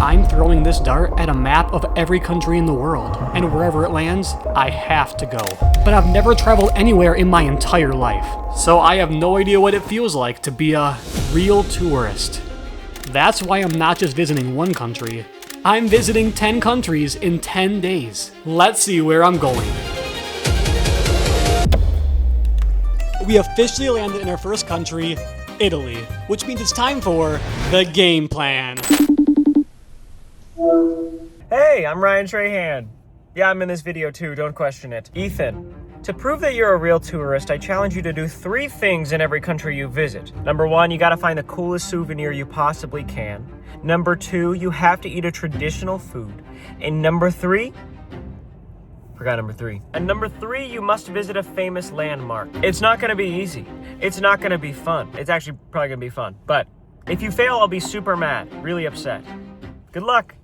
I'm throwing this dart at a map of every country in the world, and wherever it lands, I have to go. But I've never traveled anywhere in my entire life, so I have no idea what it feels like to be a real tourist. That's why I'm not just visiting one country, I'm visiting 10 countries in 10 days. Let's see where I'm going. We officially landed in our first country, Italy, which means it's time for the game plan. Hey, I'm Ryan Trahan. Yeah, I'm in this video too, don't question it. Ethan, to prove that you're a real tourist, I challenge you to do 3 things in every country you visit. Number 1, you gotta find the coolest souvenir you possibly can. Number 2, you have to eat a traditional food. And number 3, And number 3, you must visit a famous landmark. It's not gonna be easy. It's not gonna be fun. It's actually probably gonna be fun. But if you fail, I'll be super mad, really upset. Good luck.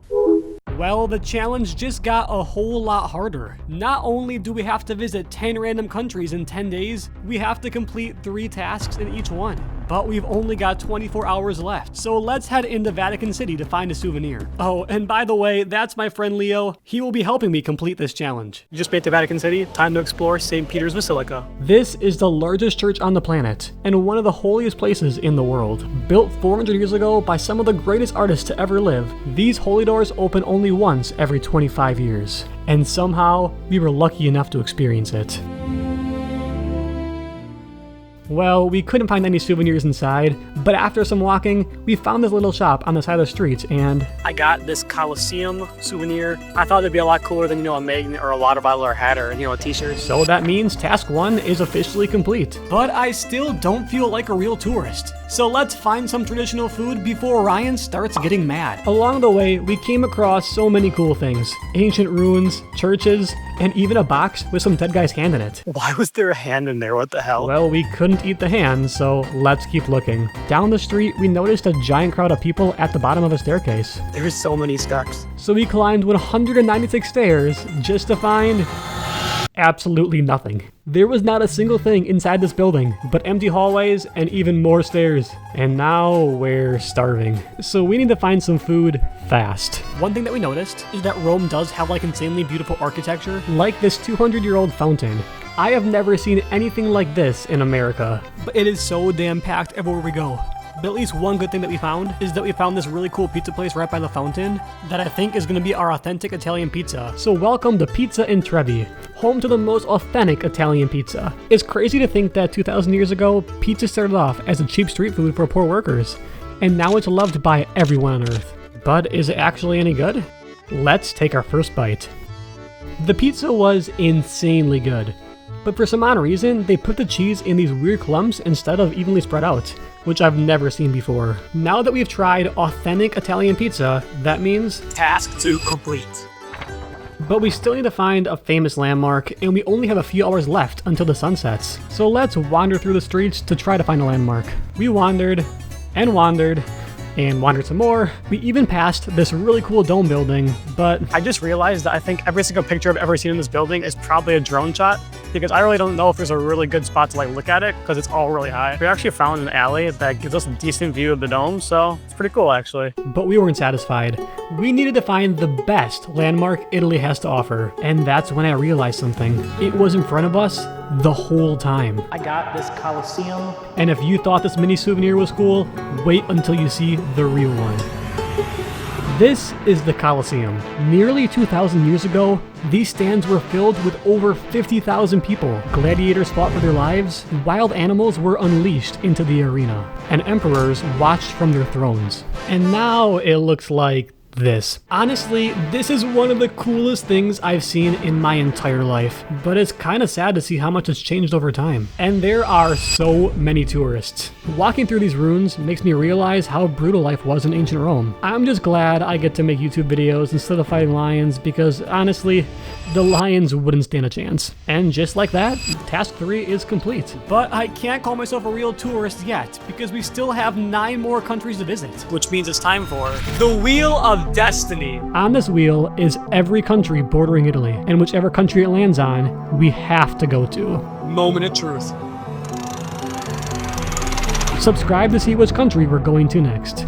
Well, the challenge just got a whole lot harder. Not only do we have to visit 10 random countries in 10 days, we have to complete 3 tasks in each one. But we've only got 24 hours left, so let's head into Vatican City to find a souvenir. Oh, and by the way, that's my friend Leo. He will be helping me complete this challenge. You just made it to Vatican City, time to explore St. Peter's Basilica. This is the largest church on the planet, and one of the holiest places in the world. Built 400 years ago by some of the greatest artists to ever live, these holy doors open only once every 25 years. And somehow, we were lucky enough to experience it. Well, we couldn't find any souvenirs inside, but after some walking, we found this little shop on the side of the street, and I got this Colosseum souvenir. I thought it'd be a lot cooler than, a magnet or a water bottle or a hat or, a t-shirt. So that means task 1 is officially complete. But I still don't feel like a real tourist. So let's find some traditional food before Ryan starts getting mad. Along the way, we came across so many cool things. Ancient ruins, churches, and even a box with some dead guy's hand in it. Why was there a hand in there? What the hell? Well, we couldn't eat the hand, so let's keep looking. Down the street, we noticed a giant crowd of people at the bottom of a staircase. There's so many steps. So we climbed 196 stairs just to find absolutely nothing. There was not a single thing inside this building, but empty hallways and even more stairs. And now we're starving. So we need to find some food fast. One thing that we noticed is that Rome does have insanely beautiful architecture, like this 200-year-old fountain. I have never seen anything like this in America, but it is so damn packed everywhere we go. But at least one good thing that we found is that we found this really cool pizza place right by the fountain that I think is going to be our authentic Italian pizza. So welcome to Pizza in Trevi, home to the most authentic Italian pizza. It's crazy to think that 2,000 years ago, pizza started off as a cheap street food for poor workers, and now it's loved by everyone on Earth. But is it actually any good? Let's take our first bite. The pizza was insanely good, but for some odd reason, they put the cheese in these weird clumps instead of evenly spread out, which I've never seen before. Now that we've tried authentic Italian pizza, that means task 2 complete. But we still need to find a famous landmark, and we only have a few hours left until the sun sets. So let's wander through the streets to try to find a landmark. We wandered, and wandered, and wandered some more. We even passed this really cool dome building, but I just realized that I think every single picture I've ever seen in this building is probably a drone shot, because I really don't know if there's a really good spot to look at it, because it's all really high. We actually found an alley that gives us a decent view of the dome, so it's pretty cool actually. But we weren't satisfied. We needed to find the best landmark Italy has to offer, and that's when I realized something. It was in front of us the whole time. I got this Colosseum. And if you thought this mini souvenir was cool, wait until you see the real one. This is the Colosseum. Nearly 2,000 years ago, these stands were filled with over 50,000 people. Gladiators fought for their lives, wild animals were unleashed into the arena, and emperors watched from their thrones. And now it looks like this. Honestly, this is one of the coolest things I've seen in my entire life, but it's kind of sad to see how much it's changed over time. And there are so many tourists. Walking through these ruins makes me realize how brutal life was in ancient Rome. I'm just glad I get to make YouTube videos instead of fighting lions, because honestly, the lions wouldn't stand a chance. And just like that, task 3 is complete. But I can't call myself a real tourist yet, because we still have 9 more countries to visit. Which means it's time for the Wheel of Destiny. On this wheel is every country bordering Italy, and whichever country it lands on, we have to go to. Moment of truth. Subscribe to see which country we're going to next.